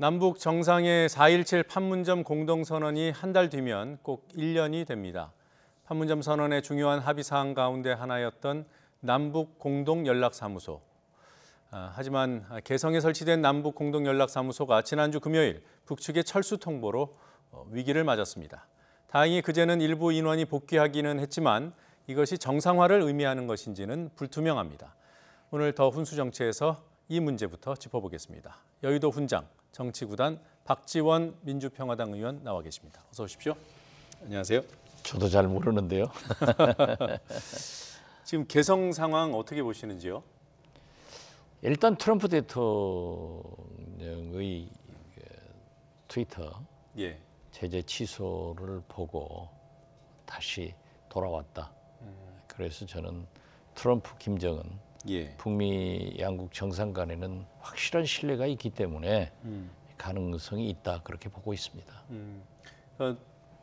남북 정상의 4.17 판문점 공동선언이 한 달 뒤면 꼭 1년이 됩니다. 판문점 선언의 중요한 합의사항 가운데 하나였던 남북 공동연락사무소. 하지만 개성에 설치된 남북 공동연락사무소가 지난주 금요일 북측의 철수 통보로 위기를 맞았습니다. 다행히 그제는 일부 인원이 복귀하기는 했지만 이것이 정상화를 의미하는 것인지는 불투명합니다. 오늘 더 훈수정치에서 이 문제부터 짚어보겠습니다. 여의도 훈장 정치구단 박지원 민주평화당 의원 나와 계십니다. 어서 오십시오. 안녕하세요. 저도 잘 모르는데요. 지금 개성 상황 어떻게 보시는지요? 일단 트럼프 대통령의 트위터 제재 취소를 보고 다시 돌아왔다. 그래서 저는 트럼프, 김정은 북미 양국 정상 간에는 확실한 신뢰가 있기 때문에 가능성이 있다 그렇게 보고 있습니다.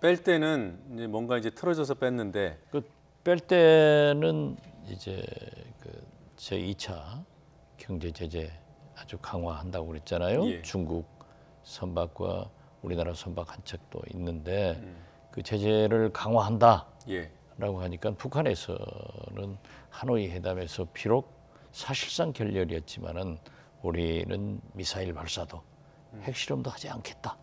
뺄 때는 이제 뭔가 틀어져서 뺐는데 뺄 때는 이제 제 2차 경제 제재 아주 강화한다고 그랬잖아요. 중국 선박과 우리나라 선박 한 척도 있는데 그 제재를 강화한다라고 하니까 북한에서는 하노이 회담에서 비록 사실상 결렬이었지만은 우리는 미사일 발사도 핵실험도 하지 않겠다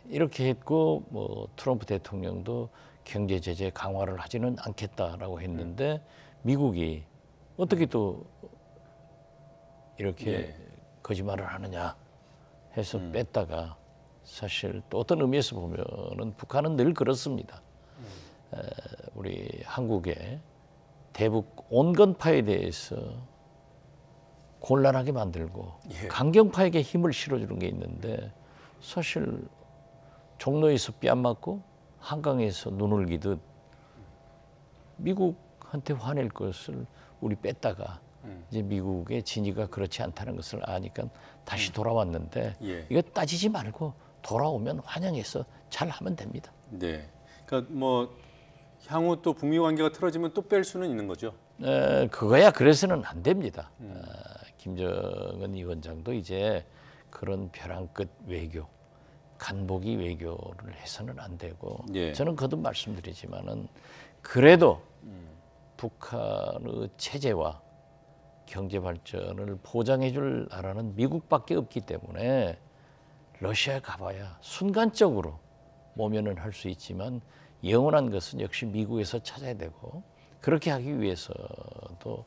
이렇게 했고, 뭐 트럼프 대통령도 경제 제재 강화를 하지는 않겠다라고 했는데 미국이 어떻게 또 이렇게 거짓말을 하느냐 해서 뺐다가 사실 또 어떤 의미에서 보면은 북한은 늘 그렇습니다. 우리 한국의 대북 온건파에 대해서 곤란하게 만들고 강경파에게 힘을 실어주는 게 있는데 사실 종로에서 뺨 맞고 한강에서 눈을 기듯 미국한테 화낼 것을 우리 뺐다가 이제 미국의 진위가 그렇지 않다는 것을 아니까 다시 돌아왔는데 이거 따지지 말고 돌아오면 환영해서 잘 하면 됩니다. 네, 그러니까 뭐 향후 또 북미 관계가 틀어지면 또 뺄 수는 있는 거죠. 그거야 그래서는 안 됩니다. 김정은 위원장도 이제 그런 벼랑 끝 외교, 간보기 외교를 해서는 안 되고 저는 거듭 말씀드리지만은 그래도 북한의 체제와 경제 발전을 보장해줄 나라는 미국밖에 없기 때문에 러시아에 가봐야 순간적으로 모면은 할 수 있지만 영원한 것은 역시 미국에서 찾아야 되고 그렇게 하기 위해서도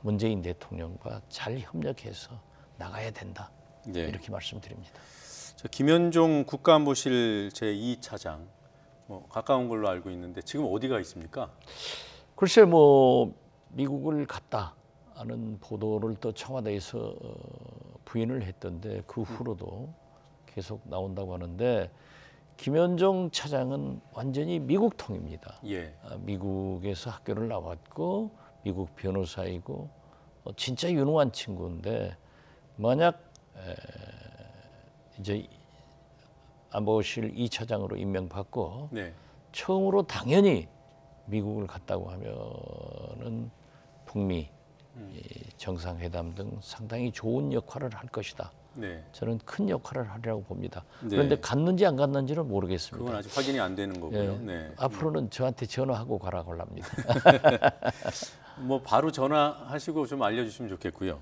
문재인 대통령과 잘 협력해서 나가야 된다 이렇게 말씀드립니다. 김현종 국가안보실 제2차장 가까운 걸로 알고 있는데 지금 어디가 있습니까? 글쎄 뭐 미국을 갔다 하는 보도를 또 청와대에서 부인을 했던데 그 후로도 계속 나온다고 하는데 김현종 차장은 완전히 미국통입니다. 미국에서 학교를 나왔고 미국 변호사이고 진짜 유능한 친구인데 만약 이제 안보실 2차장으로 임명받고 처음으로 당연히 미국을 갔다고 하면은 북미 정상회담 등 상당히 좋은 역할을 할 것이다. 저는 큰 역할을 하리라고 봅니다. 그런데 갔는지 안 갔는지는 모르겠습니다. 그건 아직 확인이 안 되는 거고요. 앞으로는 저한테 전화하고 가라고 합니다. 뭐 바로 전화하시고 좀 알려주시면 좋겠고요.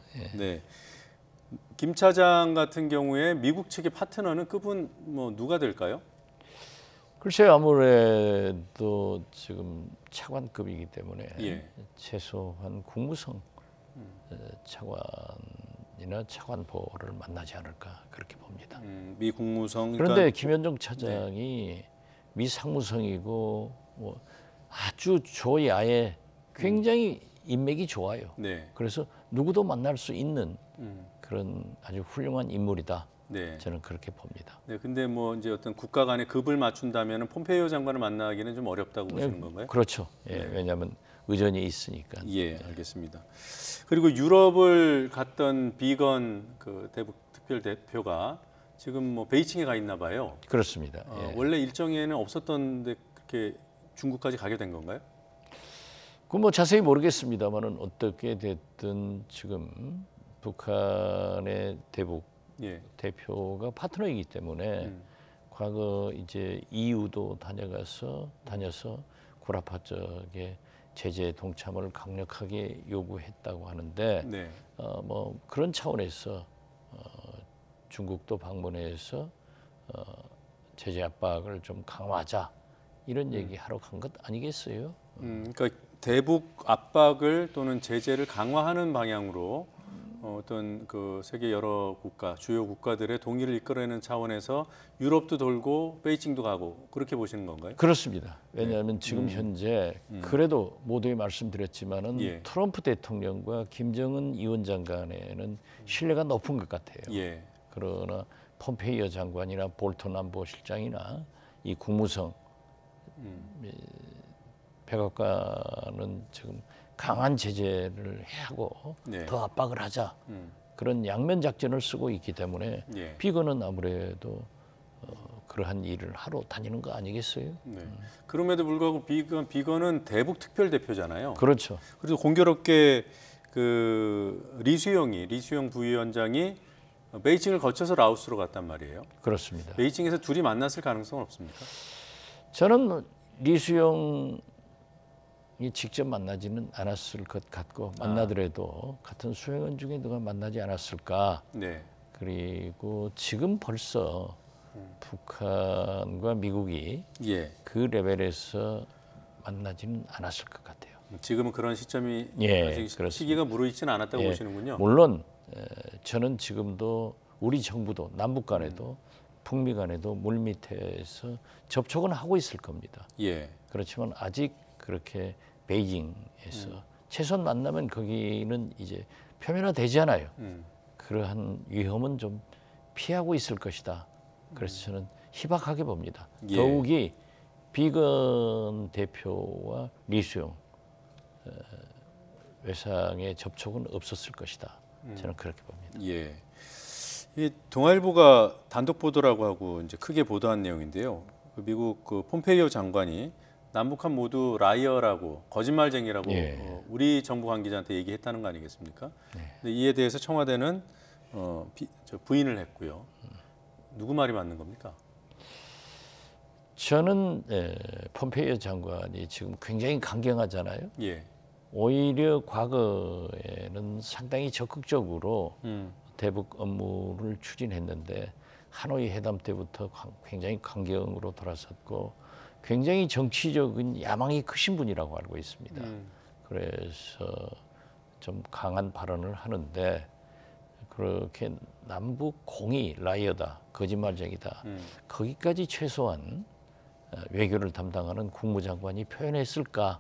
김 차장 같은 경우에 미국 측의 파트너는 급은 뭐 누가 될까요? 글쎄요, 아무래도 지금 차관급이기 때문에 최소한 국무성 차관이나 차관보를 만나지 않을까 그렇게 봅니다. 미 국무성. 그런데 김현종 차장이 미 상무성이고 뭐 아주 조야에 굉장히 인맥이 좋아요. 그래서 누구도 만날 수 있는 그런 아주 훌륭한 인물이다. 저는 그렇게 봅니다. 근데 뭐 이제 어떤 국가 간의 급을 맞춘다면 폼페이오 장관을 만나기는 좀 어렵다고 보시는 건가요? 그렇죠. 왜냐하면 의전이 있으니까. 알겠습니다. 그리고 유럽을 갔던 비건 그 대북 특별 대표가 지금 뭐 베이징에 가 있나 봐요. 그렇습니다. 원래 일정에는 없었던데 그렇게 중국까지 가게 된 건가요? 그 뭐 자세히 모르겠습니다만은 어떻게 됐든 지금 북한의 대북 예. 대표가 파트너이기 때문에 과거 이제 EU도 다녀서 구라파 쪽에 제재 동참을 강력하게 요구했다고 하는데 네. 뭐 그런 차원에서 중국도 방문해서 제재 압박을 좀 강화하자 이런 얘기하러 간 것 아니겠어요? 그러니까 대북 압박을 또는 제재를 강화하는 방향으로 어떤 그 세계 여러 국가, 주요 국가들의 동의를 이끌어내는 차원에서 유럽도 돌고 베이징도 가고 그렇게 보시는 건가요? 그렇습니다. 왜냐하면 지금 현재 그래도 모두에 말씀드렸지만은 예. 트럼프 대통령과 김정은 위원장 간에는 신뢰가 높은 것 같아요. 예. 그러나 폼페이오 장관이나 볼턴 안보실장이나 이 국무성 백악관은 지금 강한 제재를 해야 하고 네. 더 압박을 하자 그런 양면 작전을 쓰고 있기 때문에 예. 비건은 아무래도 그러한 일을 하러 다니는 거 아니겠어요? 네. 그럼에도 불구하고 비건은 대북 특별 대표잖아요. 그렇죠. 그래서 공교롭게 그 리수영 부위원장이 베이징을 거쳐서 라오스로 갔단 말이에요. 그렇습니다. 베이징에서 둘이 만났을 가능성은 없습니까? 저는 리수영이 직접 만나지는 않았을 것 같고 만나더라도 같은 수행원 중에 누가 만나지 않았을까. 네. 그리고 지금 벌써 북한과 미국이 예. 그 레벨에서 만나지는 않았을 것 같아요. 지금은 그런 시점이 예, 아직 그렇습니다. 시기가 무르익지는 않았다고 예, 보시는군요. 물론 저는 지금도 우리 정부도 남북 간에도 북미 간에도 물밑에서 접촉은 하고 있을 겁니다. 예. 그렇지만 아직 그렇게 베이징에서 최소한 만나면 거기는 이제 표면화되잖아요. 그러한 위험은 좀 피하고 있을 것이다. 그래서 저는 희박하게 봅니다. 예. 더욱이 비건 대표와 리수용 외상의 접촉은 없었을 것이다. 저는 그렇게 봅니다. 예. 이 동아일보가 단독 보도라고 하고 이제 크게 보도한 내용인데요. 그 미국 그 폼페이오 장관이 남북한 모두 라이어라고 거짓말쟁이라고 예. 우리 정부 관계자한테 얘기했다는 거 아니겠습니까? 네. 근데 이에 대해서 청와대는 부인을 했고요. 누구 말이 맞는 겁니까? 저는 폼페이오 장관이 지금 굉장히 강경하잖아요. 예. 오히려 과거에는 상당히 적극적으로 대북 업무를 추진했는데 하노이 회담 때부터 굉장히 강경으로 돌아섰고 굉장히 정치적인 야망이 크신 분이라고 알고 있습니다. 그래서 좀 강한 발언을 하는데 그렇게 남북 공이 라이어다, 거짓말쟁이다. 거기까지 최소한 외교를 담당하는 국무장관이 표현했을까?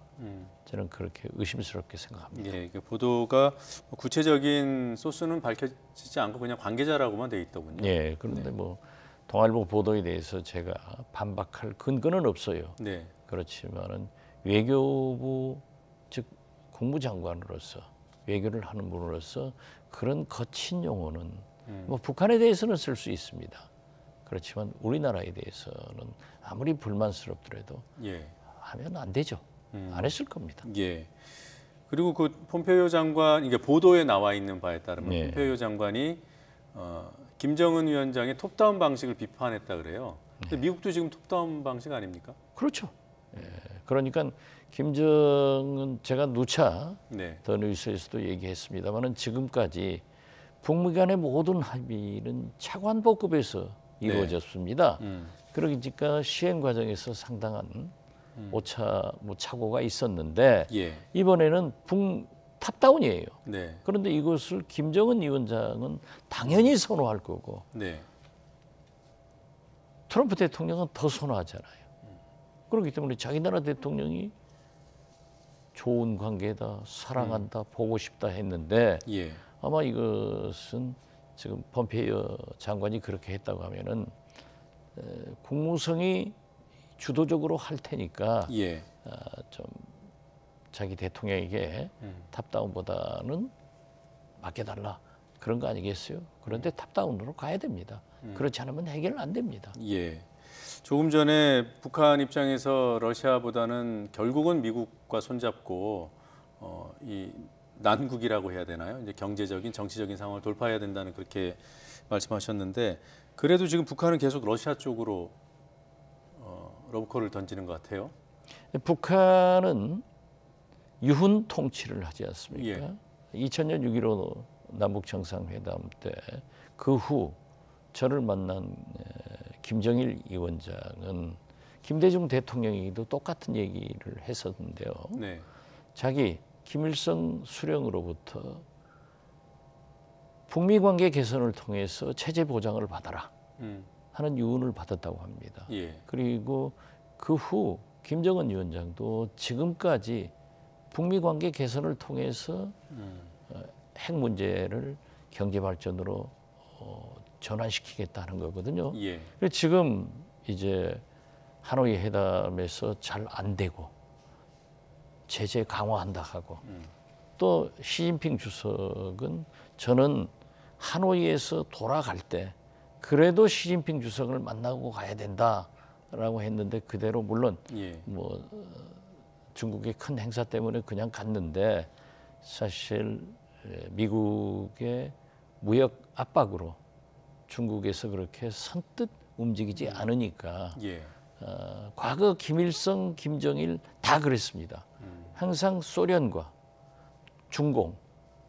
저는 그렇게 의심스럽게 생각합니다. 예, 그 보도가 구체적인 소스는 밝혀지지 않고 그냥 관계자라고만 돼 있더군요. 예, 그런데 뭐 동아일보 보도에 대해서 제가 반박할 근거는 없어요. 네. 그렇지만은 외교부 즉 국무장관으로서 외교를 하는 분으로서 그런 거친 용어는 뭐 북한에 대해서는 쓸 수 있습니다. 그렇지만 우리나라에 대해서는 아무리 불만스럽더라도 예. 하면 안 되죠. 안 했을 겁니다. 예. 그리고 그 폼페이오 장관 이게 보도에 나와 있는 바에 따르면 네. 폼페이오 장관이 김정은 위원장의 톱다운 방식을 비판했다 그래요. 근데 미국도 지금 톱다운 방식 아닙니까? 그렇죠. 예, 그러니까 김정은 제가 누차 네. 더 뉴스에서도 얘기했습니다만은 지금까지 북미 간의 모든 합의는 차관보급에서 이루어졌습니다. 그러니까 시행 과정에서 상당한 오차 착오가 있었는데 예. 이번에는 탑다운이에요. 네. 그런데 이것을 김정은 위원장은 당연히 선호할 거고 네. 트럼프 대통령은 더 선호하잖아요. 그렇기 때문에 자기 나라 대통령이 좋은 관계다, 사랑한다, 보고 싶다 했는데 예. 아마 이것은 지금 폼페이오 장관이 그렇게 했다고 하면은 국무성이 주도적으로 할 테니까 예. 좀 자기 대통령에게 탑다운보다는 맡겨달라 그런 거 아니겠어요? 그런데 탑다운으로 가야 됩니다. 그렇지 않으면 해결 안 됩니다. 예. 조금 전에 북한 입장에서 러시아보다는 결국은 미국과 손잡고 이 난국이라고 해야 되나요? 이제 경제적인, 정치적인 상황을 돌파해야 된다는 그렇게 말씀하셨는데 그래도 지금 북한은 계속 러시아 쪽으로 러브콜을 던지는 것 같아요. 북한은 유훈 통치를 하지 않습니까? 예. 2000년 6.15 남북 정상회담 때 그 후 저를 만난 김정일 위원장은 김대중 대통령에게도 똑같은 얘기를 했었는데요. 네. 자기 김일성 수령으로부터 북미 관계 개선을 통해서 체제 보장을 받아라 하는 유언을 받았다고 합니다. 예. 그리고 그 후 김정은 위원장도 지금까지 북미 관계 개선을 통해서 핵 문제를 경제 발전으로 전환시키겠다는 거거든요. 예. 그래서 지금 이제 하노이 회담에서 잘 안 되고 제재 강화한다 하고 또 시진핑 주석은 저는 하노이에서 돌아갈 때 그래도 시진핑 주석을 만나고 가야 된다라고 했는데 그대로 물론 예. 뭐 중국의 큰 행사 때문에 그냥 갔는데 사실 미국의 무역 압박으로 중국에서 그렇게 선뜻 움직이지 않으니까 예. 과거 김일성, 김정일 다 그랬습니다. 항상 소련과 중공,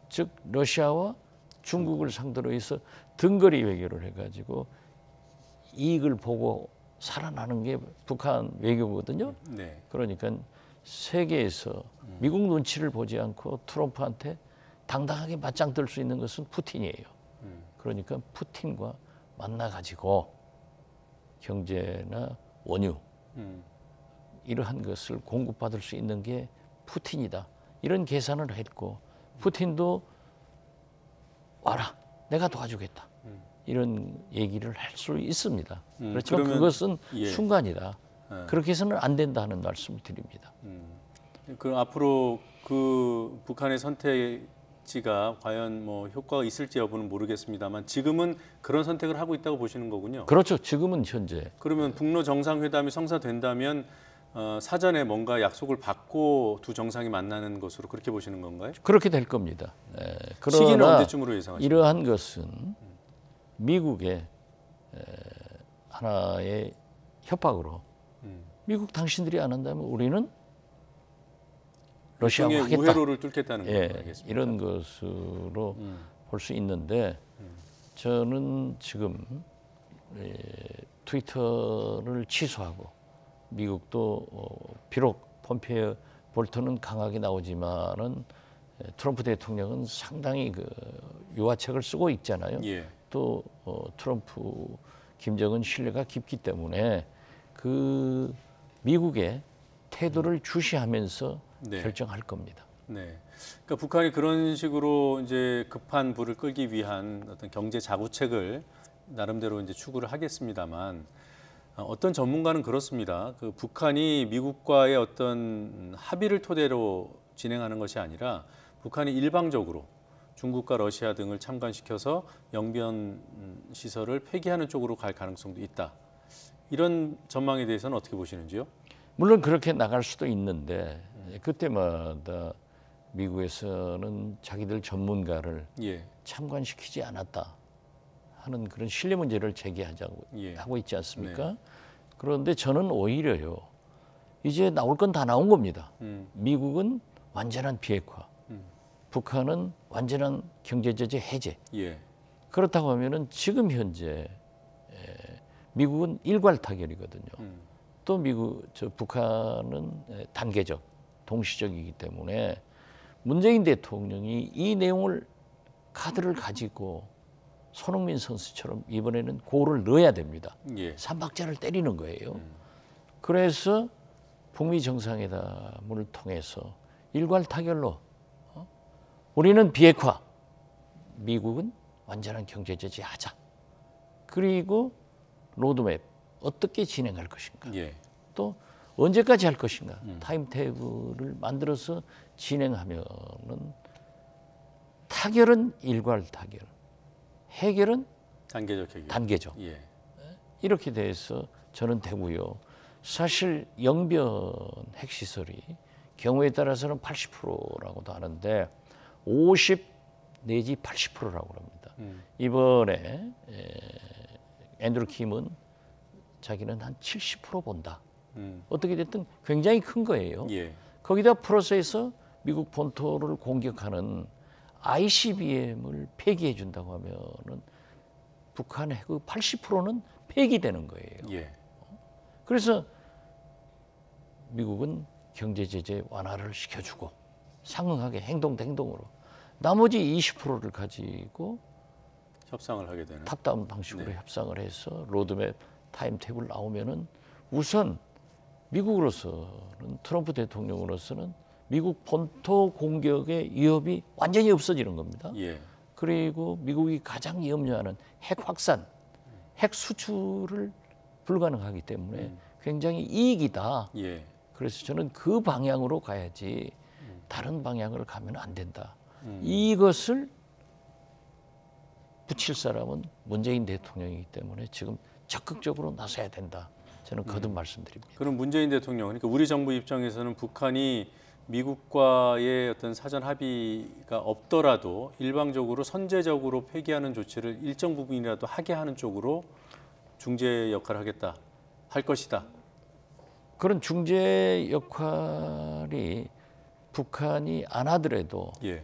즉 러시아와 중국을 상대로 해서 등거리 외교를 해가지고 이익을 보고 살아나는 게 북한 외교거든요. 네. 그러니까 세계에서 미국 눈치를 보지 않고 트럼프한테 당당하게 맞짱 뜰 수 있는 것은 푸틴이에요. 그러니까 푸틴과 만나가지고 경제나 원유 이러한 것을 공급받을 수 있는 게 푸틴이다. 이런 계산을 했고 푸틴도 와라 내가 도와주겠다. 이런 얘기를 할 수 있습니다. 그렇지만 그것은 예. 순간이다. 그렇게 해서는 안 된다는 말씀을 드립니다. 그 앞으로 그 북한의 선택지가 과연 뭐 효과가 있을지 여부는 모르겠습니다만 지금은 그런 선택을 하고 있다고 보시는 거군요. 그렇죠. 지금은 현재. 그러면 북러 정상회담이 성사된다면 사전에 뭔가 약속을 받고 두 정상이 만나는 것으로 그렇게 보시는 건가요? 그렇게 될 겁니다. 시기는 그러나 언제쯤으로 예상하십니까? 이러한 것은 미국의 하나의 협박으로 미국 당신들이 안 한다면 우리는 러시아와 일종의 하겠다. 우회로를 뚫겠다는 예, 거 알겠습니다. 이런 것으로 볼 수 있는데 저는 지금 트위터를 취소하고 미국도 비록 폼페이오 볼턴은 강하게 나오지만은 트럼프 대통령은 상당히 그 유화책을 쓰고 있잖아요. 예. 또 트럼프 김정은 신뢰가 깊기 때문에 그 미국의 태도를 주시하면서 네. 결정할 겁니다. 네. 그러니까 북한이 그런 식으로 이제 급한 불을 끌기 위한 어떤 경제 자구책을 나름대로 이제 추구를 하겠습니다만 어떤 전문가는 그렇습니다. 그 북한이 미국과의 어떤 합의를 토대로 진행하는 것이 아니라 북한이 일방적으로 중국과 러시아 등을 참관시켜서 영변 시설을 폐기하는 쪽으로 갈 가능성도 있다. 이런 전망에 대해서는 어떻게 보시는지요? 물론 그렇게 나갈 수도 있는데 그때마다 미국에서는 자기들 전문가를 예. 참관시키지 않았다 하는 그런 신뢰 문제를 제기하자고 예. 하고 있지 않습니까? 네. 그런데 저는 오히려요. 이제 나올 건 다 나온 겁니다. 미국은 완전한 비핵화, 북한은 완전한 경제 제재 해제. 예. 그렇다고 하면은 지금 현재 미국은 일괄 타결이거든요. 또 북한은 단계적, 동시적이기 때문에 문재인 대통령이 이 내용을 카드를 가지고 손흥민 선수처럼 이번에는 골을 넣어야 됩니다. 예. 삼박자를 때리는 거예요. 그래서 북미 정상회담을 통해서 일괄 타결로 우리는 비핵화, 미국은 완전한 경제 제재하자. 그리고 로드맵 어떻게 진행할 것인가. 예. 또 언제까지 할 것인가. 타임테이블을 만들어서 진행하면은 타결은 일괄 타결, 해결은 단계적 해결. 단계적. 예. 이렇게 돼서 저는 되고요. 사실 영변 핵시설이 경우에 따라서는 80%라고도 하는데 50 내지 80%라고 합니다. 이번에 앤드루 킴은 자기는 한 70% 본다. 어떻게 됐든 굉장히 큰 거예요. 예. 거기다 플러스해서 미국 본토를 공격하는 ICBM을 폐기해 준다고 하면은 북한의 그 80%는 폐기되는 거예요. 예. 그래서 미국은 경제 제재 완화를 시켜주고 상응하게 행동 행동으로 나머지 20%를 가지고 협상을 하게 되는. 탑다운 방식으로 네. 협상을 해서 로드맵 타임테이블 나오면은 우선 미국으로서는 트럼프 대통령으로서는 미국 본토 공격의 위협이 완전히 없어지는 겁니다. 예. 그리고 미국이 가장 염려하는 핵 확산, 핵 수출을 불가능하기 때문에 굉장히 이익이다. 예. 그래서 저는 그 방향으로 가야지 다른 방향을 가면 안 된다. 이것을 붙일 사람은 문재인 대통령이기 때문에 지금 적극적으로 나서야 된다. 저는 거듭 말씀드립니다. 그럼 문재인 대통령, 그러니까 우리 정부 입장에서는 북한이 미국과의 어떤 사전 합의가 없더라도 일방적으로 선제적으로 폐기하는 조치를 일정 부분이라도 하게 하는 쪽으로 중재 역할을 하겠다, 할 것이다. 그런 중재 역할이 북한이 안 하더라도 예.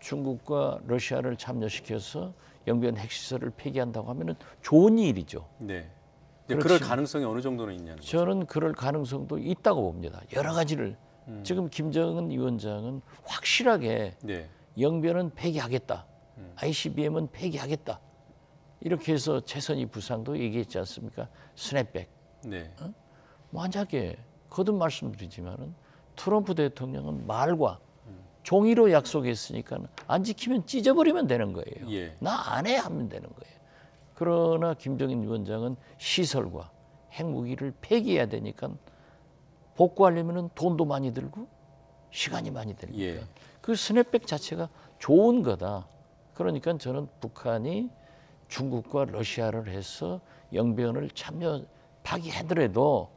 중국과 러시아를 참여시켜서 영변 핵시설을 폐기한다고 하면은 좋은 일이죠. 네. 그럴 그렇지. 가능성이 어느 정도는 있냐는 거죠. 저는 그럴 가능성도 있다고 봅니다. 여러 가지를 지금 김정은 위원장은 확실하게 네. 영변은 폐기하겠다. ICBM은 폐기하겠다. 이렇게 해서 최선희 부상도 얘기했지 않습니까? 스냅백. 네. 만약에 거듭 말씀드리지만은 트럼프 대통령은 말과 종이로 약속했으니까 안 지키면 찢어버리면 되는 거예요. 예. 나 안 해 하면 되는 거예요. 그러나 김정인 위원장은 시설과 핵무기를 폐기해야 되니까 복구하려면 돈도 많이 들고 시간이 많이 들니까 예. 그 스냅백 자체가 좋은 거다. 그러니까 저는 북한이 중국과 러시아를 해서 영변을 파기하더라도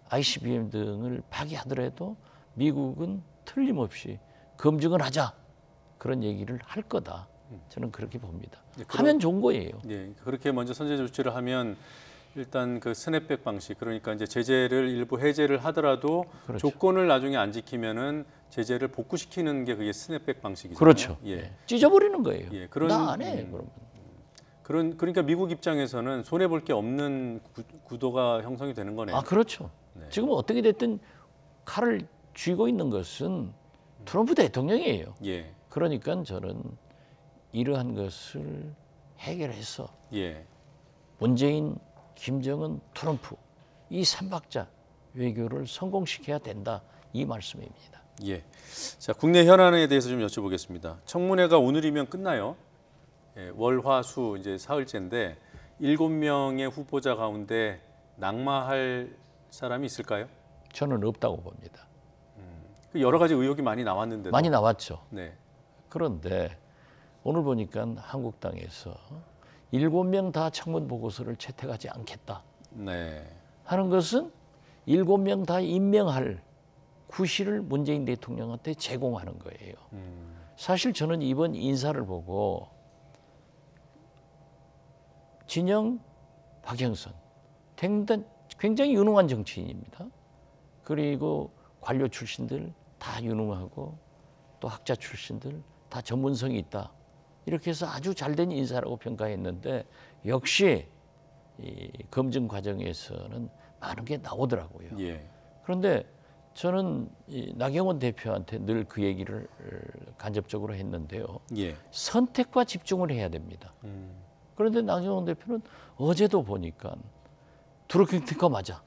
ICBM 등을 파기하더라도 미국은 틀림없이 검증을 하자 그런 얘기를 할 거다. 저는 그렇게 봅니다. 네, 하면 좋은 거예요. 네, 그렇게 먼저 선제 조치를 하면 일단 그 스냅백 방식, 그러니까 이제 제재를 일부 해제를 하더라도 그렇죠. 조건을 나중에 안 지키면은 제재를 복구시키는 게 그게 스냅백 방식이잖아요. 그렇죠. 예. 찢어버리는 거예요. 예, 그런- 나 안 해. 그러면. 그러니까 미국 입장에서는 손해 볼 게 없는 구도가 형성이 되는 거네요. 아 그렇죠. 네. 지금 어떻게 됐든 칼을 쥐고 있는 것은 트럼프 대통령이에요. 예. 그러니까 저는 이러한 것을 해결해서 예. 문재인, 김정은, 트럼프 이 삼박자 외교를 성공시켜야 된다 이 말씀입니다. 예. 자, 국내 현안에 대해서 좀 여쭤보겠습니다. 청문회가 오늘이면 끝나요. 예, 월, 화, 수 이제 사흘째인데 7명의 후보자 가운데 낙마할 사람이 있을까요? 저는 없다고 봅니다. 여러 가지 의혹이 많이 나왔는데도. 많이 나왔죠. 네. 그런데 오늘 보니까 한국당에서 7명 다 청문 보고서를 채택하지 않겠다 네. 하는 것은 7명 다 임명할 구실을 문재인 대통령한테 제공하는 거예요. 사실 저는 이번 인사를 보고 진영, 박영선 굉장히 유능한 정치인입니다. 그리고 관료 출신들 다 유능하고 또 학자 출신들 다 전문성이 있다. 이렇게 해서 아주 잘된 인사라고 평가했는데 역시 이 검증 과정에서는 많은 게 나오더라고요. 예. 그런데 저는 이 나경원 대표한테 늘 그 얘기를 간접적으로 했는데요. 예. 선택과 집중을 해야 됩니다. 그런데 나경원 대표는 어제도 보니까 드루킹 특검 하자.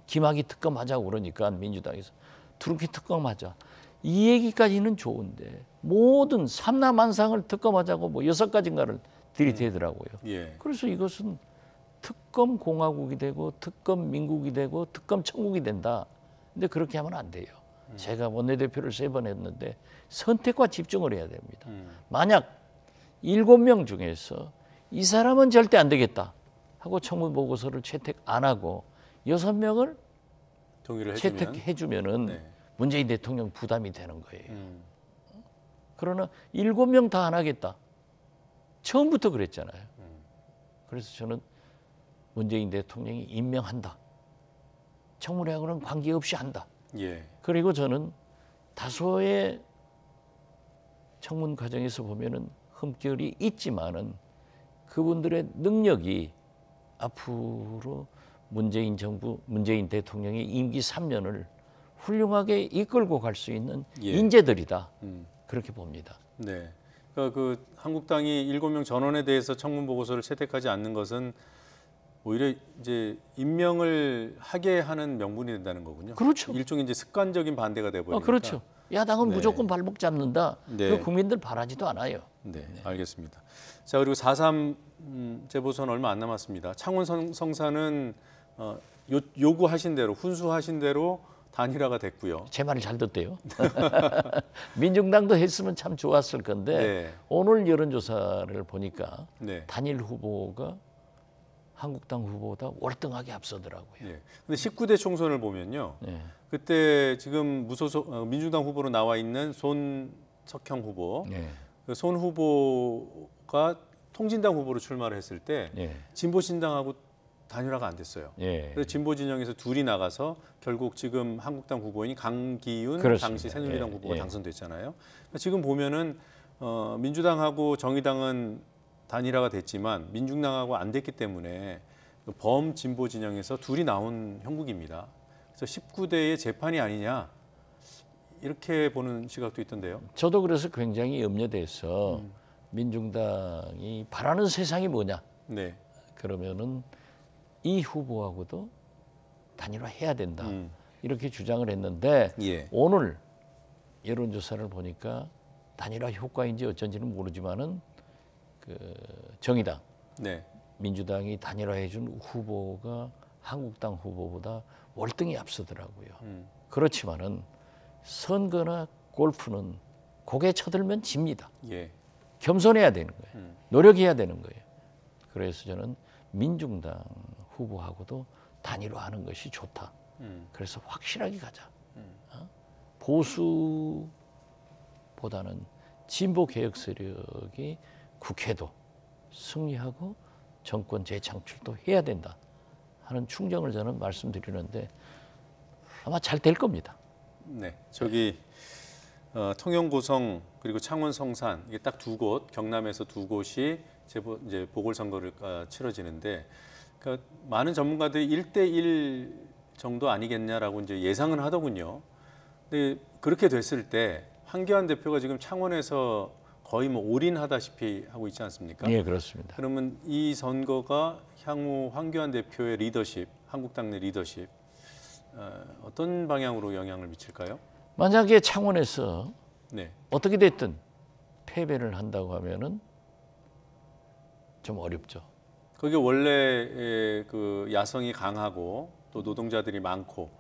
김학의 특검 하자고 그러니까 민주당에서 드루킹 특검 하자. 이 얘기까지는 좋은데 모든 삼라만상을 특검하자고 뭐 6가지인가를 들이대더라고요. 예. 그래서 이것은 특검 공화국이 되고 특검 민국이 되고 특검 천국이 된다. 근데 그렇게 하면 안 돼요. 제가 원내대표를 3번 했는데 선택과 집중을 해야 됩니다. 만약 7명 중에서 이 사람은 절대 안 되겠다 하고 청문 보고서를 채택 안 하고 6명을 동의를 해주면. 채택해 주면은 네. 문재인 대통령 부담이 되는 거예요. 그러나 7명 다 안 하겠다. 처음부터 그랬잖아요. 그래서 저는 문재인 대통령이 임명한다. 청문회하고는 관계없이 한다. 예. 그리고 저는 다소의 청문 과정에서 보면은 흠결이 있지만은 그분들의 능력이 앞으로 문재인 정부, 문재인 대통령의 임기 3년을 훌륭하게 이끌고 갈 수 있는 예. 인재들이다. 그렇게 봅니다. 네. 그러니까 그 한국당이 7명 전원에 대해서 청문 보고서를 채택하지 않는 것은 오히려 이제 임명을 하게 하는 명분이 된다는 거군요. 그렇죠. 일종의 이제 습관적인 반대가 돼 버리니까. 그렇죠. 야당은 네. 무조건 발목 잡는다. 네. 그 국민들 바라지도 않아요. 네, 알겠습니다. 자, 그리고 4.3 재보선 얼마 안 남았습니다. 창원 성사는 요구하신 대로, 훈수하신 대로 단일화가 됐고요. 제 말을 잘 듣대요. 민중당도 했으면 참 좋았을 건데 네. 오늘 여론조사를 보니까 네. 단일 후보가 한국당 후보보다 월등하게 앞서더라고요. 네. 근데 19대 총선을 보면요. 네. 그때 지금 무소속 민주당 후보로 나와 있는 손석형 후보, 네. 그 손 후보가 통진당 후보로 출마를 했을 때 네. 진보신당하고 단일화가 안 됐어요. 네. 그래서 진보 진영에서 둘이 나가서 결국 지금 한국당 후보인 강기훈 그렇습니다. 당시 새누리당 예, 후보가 예. 당선됐잖아요. 지금 보면은 민주당하고 정의당은 단일화가 됐지만 민중당하고 안 됐기 때문에 범진보 진영에서 둘이 나온 형국입니다. 그래서 19대의 재판이 아니냐 이렇게 보는 시각도 있던데요. 저도 그래서 굉장히 염려돼서 민중당이 바라는 세상이 뭐냐? 네. 그러면은 이 후보하고도 단일화해야 된다. 이렇게 주장을 했는데 예. 오늘 여론조사를 보니까 단일화 효과인지 어쩐지는 모르지만은 그 정의당, 네. 민주당이 단일화해준 후보가 한국당 후보보다 월등히 앞서더라고요. 그렇지만은 선거나 골프는 고개 쳐들면 집니다. 예. 겸손해야 되는 거예요. 노력해야 되는 거예요. 그래서 저는 민중당 후보하고도 단일화하는 것이 좋다. 그래서 확실하게 가자. 보수보다는 진보 개혁 세력이 국회도 승리하고 정권 재창출도 해야 된다 하는 충정을 저는 말씀드리는데 아마 잘 될 겁니다. 네. 저기 통영 고성 그리고 창원 성산 이게 딱 두 곳 경남에서 두 곳이 이제 보궐선거를 치러지는데 그러니까 많은 전문가들이 1대1 정도 아니겠냐라고 이제 예상은 하더군요. 근데 그렇게 됐을 때 황교안 대표가 지금 창원에서 거의 뭐 올인하다시피 하고 있지 않습니까? 예, 그렇습니다. 그러면 이 선거가 향후 황교안 대표의 리더십, 한국당 내 리더십 어떤 방향으로 영향을 미칠까요? 만약에 창원에서 네. 어떻게 됐든 패배를 한다고 하면은 좀 어렵죠. 그게 원래 그 야성이 강하고 또 노동자들이 많고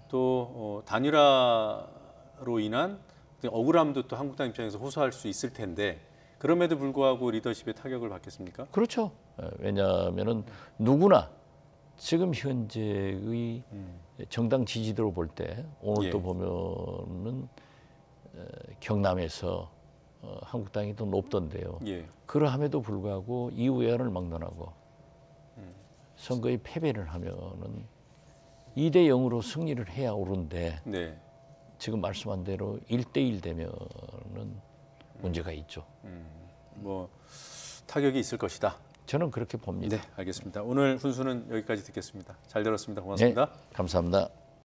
또 단일화로 인한 억울함도 또 한국당 입장에서 호소할 수 있을 텐데 그럼에도 불구하고 리더십에 타격을 받겠습니까? 그렇죠. 왜냐하면은 누구나 지금 현재의 정당 지지도를 볼 때 오늘 또 예. 보면은 경남에서 한국당이 더 높던데요. 예. 그러함에도 불구하고 이우야를 막론하고 선거에 패배를 하면은 2대 0으로 승리를 해야 오른데 네. 지금 말씀한 대로 1대1 되면은 문제가 있죠. 뭐 타격이 있을 것이다. 저는 그렇게 봅니다. 네, 알겠습니다. 오늘 훈수는 여기까지 듣겠습니다. 잘 들었습니다. 고맙습니다. 네, 감사합니다.